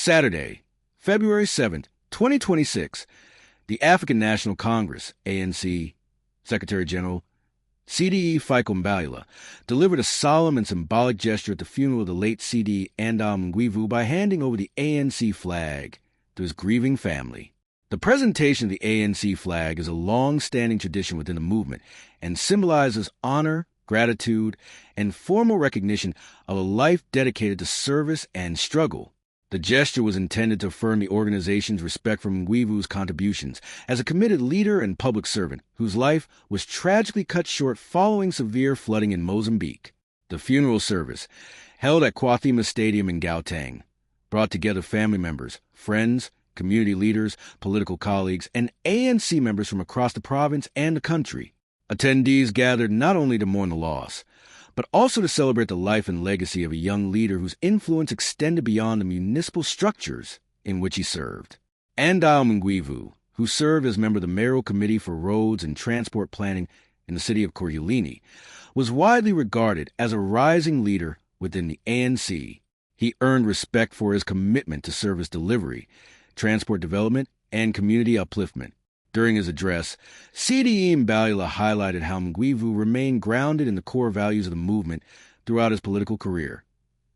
Saturday, February 7th, 2026, the African National Congress, ANC, Secretary General Cde Mbalula delivered a solemn and symbolic gesture at the funeral of the late Cde Andile Mngwevu by handing over the ANC flag to his grieving family. The presentation of the ANC flag is a long-standing tradition within the movement and symbolizes honor, gratitude, and formal recognition of a life dedicated to service and struggle. The gesture was intended to affirm the organization's respect for Mngwevu's contributions as a committed leader and public servant whose life was tragically cut short following severe flooding in Mozambique. The funeral service, held at Kwathima Stadium in Gauteng, brought together family members, friends, community leaders, political colleagues, and ANC members from across the province and the country. Attendees gathered not only to mourn the loss, but also to celebrate the life and legacy of a young leader whose influence extended beyond the municipal structures in which he served. Andile Mngwevu, who served as member of the Mayoral Committee for Roads and Transport Planning in the city of Ekurhuleni, was widely regarded as a rising leader within the ANC. He earned respect for his commitment to service delivery, transport development, and community upliftment. During his address, Cde Mbalula highlighted how Mngwevu remained grounded in the core values of the movement throughout his political career.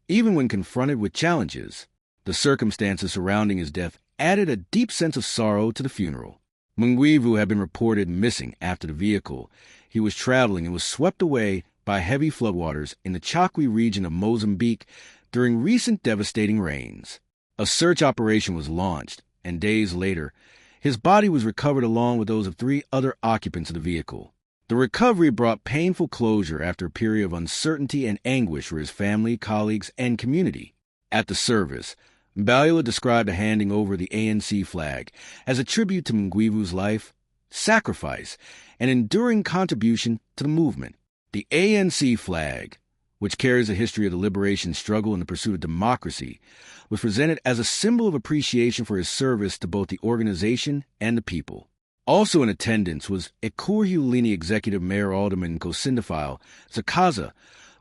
Even when confronted with challenges, the circumstances surrounding his death added a deep sense of sorrow to the funeral. Mngwevu had been reported missing after the vehicle he was traveling and was swept away by heavy floodwaters in the Chakwi region of Mozambique during recent devastating rains. A search operation was launched, and days later, his body was recovered along with those of 3 other occupants of the vehicle. The recovery brought painful closure after a period of uncertainty and anguish for his family, colleagues, and community. At the service, Mbalula described the handing over the ANC flag as a tribute to Mngwevu's life, sacrifice, and enduring contribution to the movement. The ANC flag, which carries a history of the liberation struggle and the pursuit of democracy, was presented as a symbol of appreciation for his service to both the organization and the people. Also in attendance was Ekurhuleni Executive Mayor Alderman Nkosindafile Zakaza,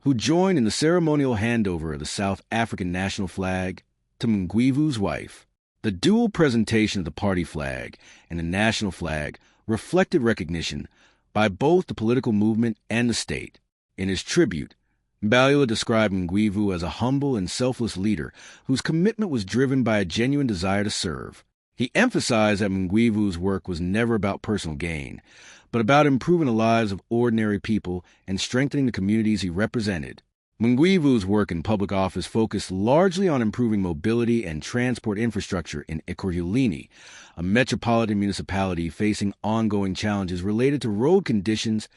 who joined in the ceremonial handover of the South African national flag to Mngwevu's wife. The dual presentation of the party flag and the national flag reflected recognition by both the political movement and the state. In his tribute, Mbalula described Mngwevu as a humble and selfless leader whose commitment was driven by a genuine desire to serve. He emphasized that Mngwevu's work was never about personal gain, but about improving the lives of ordinary people and strengthening the communities he represented. Mngwevu's work in public office focused largely on improving mobility and transport infrastructure in Ekurhuleni, a metropolitan municipality facing ongoing challenges related to road conditions,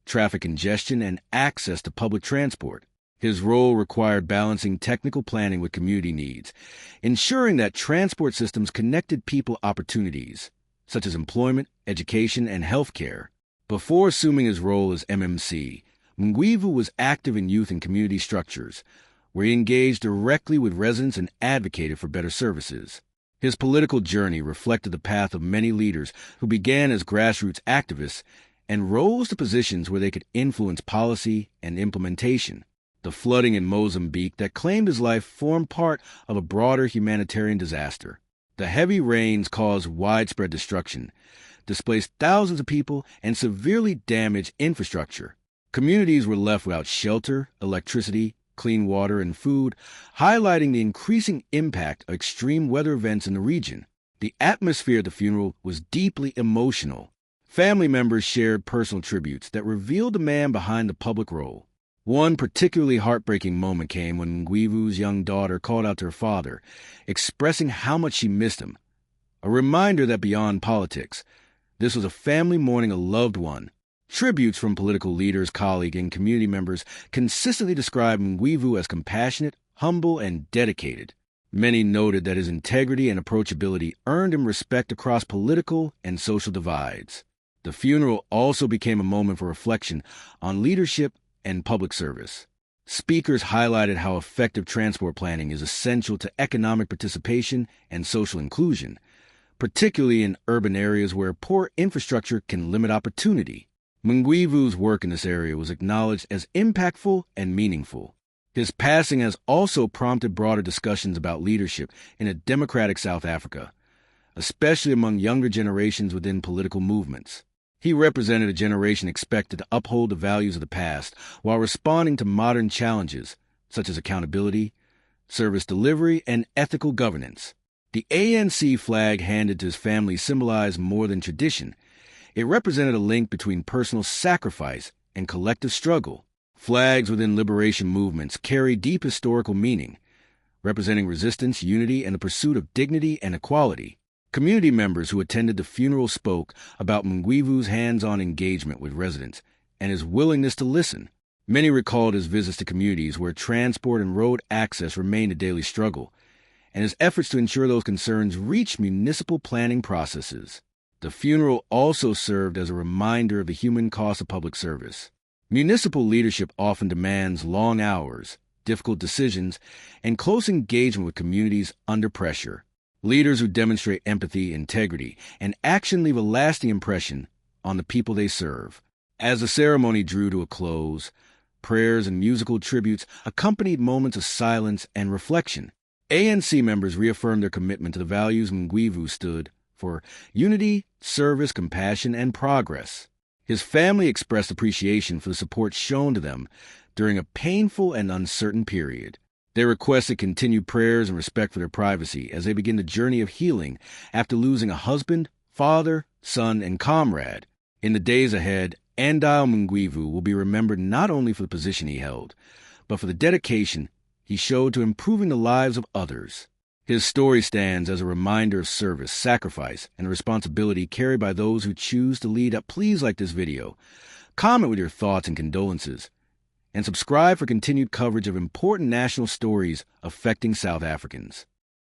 traffic congestion, and access to public transport. His role required balancing technical planning with community needs, ensuring that transport systems connected people opportunities, such as employment, education, and healthcare. Before assuming his role as MMC, Mngwevu was active in youth and community structures, where he engaged directly with residents and advocated for better services. His political journey reflected the path of many leaders who began as grassroots activists and rose to positions where they could influence policy and implementation. The flooding in Mozambique that claimed his life formed part of a broader humanitarian disaster. The heavy rains caused widespread destruction, displaced thousands of people, and severely damaged infrastructure. Communities were left without shelter, electricity, clean water, and food, highlighting the increasing impact of extreme weather events in the region. The atmosphere at the funeral was deeply emotional. Family members shared personal tributes that revealed the man behind the public role. One particularly heartbreaking moment came when Mngwevu's young daughter called out to her father, expressing how much she missed him. A reminder that beyond politics, this was a family mourning a loved one. Tributes from political leaders, colleagues, and community members consistently described Mngwevu as compassionate, humble, and dedicated. Many noted that his integrity and approachability earned him respect across political and social divides. The funeral also became a moment for reflection on leadership and public service. Speakers highlighted how effective transport planning is essential to economic participation and social inclusion, particularly in urban areas where poor infrastructure can limit opportunity. Mngwevu's work in this area was acknowledged as impactful and meaningful. His passing has also prompted broader discussions about leadership in a democratic South Africa, especially among younger generations within political movements. He represented a generation expected to uphold the values of the past while responding to modern challenges such as accountability, service delivery, and ethical governance. The ANC flag handed to his family symbolized more than tradition. It represented a link between personal sacrifice and collective struggle. Flags within liberation movements carry deep historical meaning, representing resistance, unity, and the pursuit of dignity and equality. Community members who attended the funeral spoke about Mngwevu's hands-on engagement with residents and his willingness to listen. Many recalled his visits to communities where transport and road access remained a daily struggle, and his efforts to ensure those concerns reached municipal planning processes. The funeral also served as a reminder of the human cost of public service. Municipal leadership often demands long hours, difficult decisions, and close engagement with communities under pressure. Leaders who demonstrate empathy, integrity, and action leave a lasting impression on the people they serve. As the ceremony drew to a close, prayers and musical tributes accompanied moments of silence and reflection. ANC members reaffirmed their commitment to the values Mngwevu stood for: unity, service, compassion, and progress. His family expressed appreciation for the support shown to them during a painful and uncertain period. They requested continued prayers and respect for their privacy as they begin the journey of healing after losing a husband, father, son, and comrade. In the days ahead, Andile Mngwevu will be remembered not only for the position he held, but for the dedication he showed to improving the lives of others. His story stands as a reminder of service, sacrifice, and the responsibility carried by those who choose to lead up. Please like this video, comment with your thoughts and condolences, and subscribe for continued coverage of important national stories affecting South Africans.